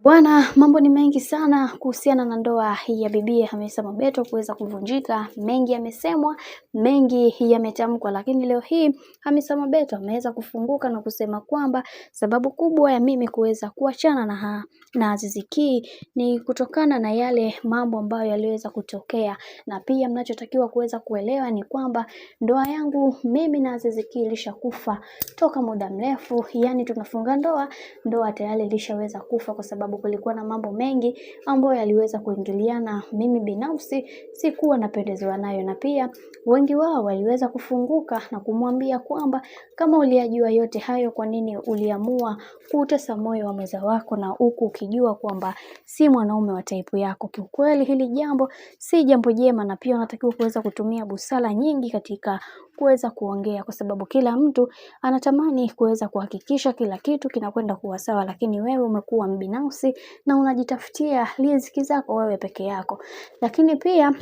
Bwana, mambo ni mengi sana kuhusiana na ndoa hii ya Bibi Hamisa Mobeto kuweza kuvunjika. Mengi yamesemwa, mengi yametamkwa, lakini leo hii Hamisa Mobeto ameweza kufunguka na kusema kwamba sababu kubwa ya mimi kuweza kuachana na Azizi Ki ni kutokana na yale mambo ambayo yaliweza kutokea, na pia mnachotakiwa kuweza kuelewa ni kwamba ndoa yangu mimi na Azizi Ki ilishakufa toka muda mrefu. Yani tunafunga ndoa tayari ilishaweza kufa kwa sababu kulikuwa na mambo mengi ambayo yaliweza kuingiliana. Mimi binafsi sikuwa napendezewa nayo, na pia wengi wao waliweza kufunguka na kumwambia kwamba kama uliyajua yote hayo, kwa nini uliamua kutesa moyo wa mwenza wako na huku ukijua kwamba si mwanaume wa taipu yako? Kiukweli hili jambo si jambo jema, na pia unatakiwa kuweza kutumia busara nyingi katika kuweza kuongea, kwa sababu kila mtu anatamani kuweza kuhakikisha kila kitu kinakwenda kuwa sawa, lakini wewe umekuwa mbinafsi na unajitafutia riziki zako wewe peke yako. Lakini pia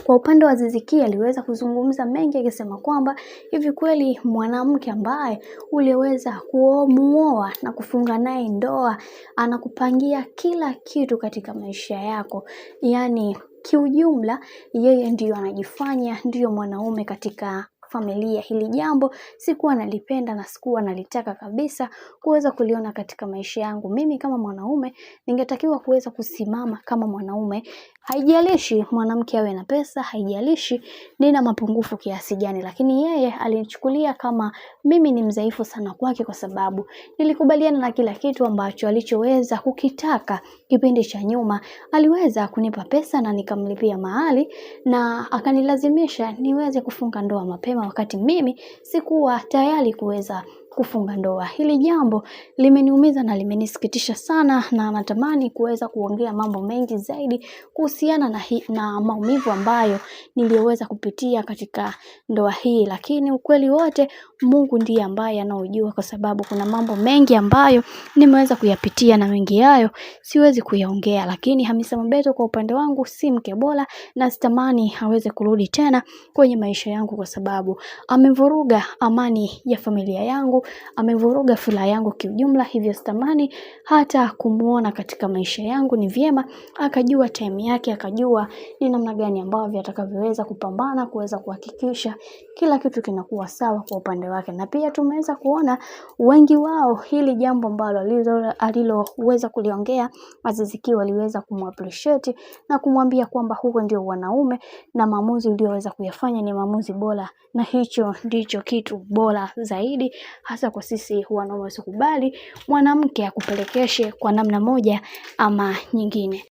kwa upande wa Azizi Ki aliweza kuzungumza mengi akisema kwamba hivi kweli mwanamke ambaye uliweza kumuoa na kufunga naye ndoa anakupangia kila kitu katika maisha yako, yani kiujumla yeye ndiyo anajifanya ndiyo mwanaume katika familia. Hili jambo sikuwa nalipenda na sikuwa nalitaka kabisa kuweza kuliona katika maisha yangu. Mimi kama mwanaume ningetakiwa kuweza kusimama kama mwanaume. Haijalishi mwanamke awe na pesa, haijalishi nina mapungufu kiasi gani, lakini yeye alinichukulia kama mimi ni mdhaifu sana kwake, kwa sababu nilikubaliana na kila kitu ambacho alichoweza kukitaka. Kipindi cha nyuma aliweza kunipa pesa na nikamlipia mahali na akanilazimisha niweze kufunga ndoa mapema, wakati mimi sikuwa tayari kuweza kufunga ndoa. Hili jambo limeniumiza na limenisikitisha sana, na natamani kuweza kuongea mambo mengi zaidi kuhusiana na maumivu ambayo niliweza kupitia katika ndoa hii, lakini ukweli wote Mungu ndiye ambaye anaujua, kwa sababu kuna mambo mengi ambayo nimeweza kuyapitia na mengi hayo siwezi kuyaongea. Lakini Hamisa Mobeto kwa upande wangu si mke bora, na sitamani aweze kurudi tena kwenye maisha yangu, kwa sababu amevuruga amani ya familia yangu, amevuruga furaha yangu kiujumla. Hivyo sitamani hata kumuona katika maisha yangu. Ni vyema akajua time yake, akajua ni namna gani ambavyo atakavyoweza kupambana kuweza kuhakikisha kila kitu kinakuwa sawa kwa upande wake. Na pia tumeweza kuona wengi wao hili jambo ambalo aliloweza kuliongea Azizi Ki waliweza kumappreciate na kumwambia kwamba huo ndio wanaume na maamuzi ulioweza kuyafanya ni maamuzi bora, na hicho ndicho kitu bora zaidi, hasa kwa sisi wanaume. Usikubali mwanamke akupelekeshe kwa namna moja ama nyingine.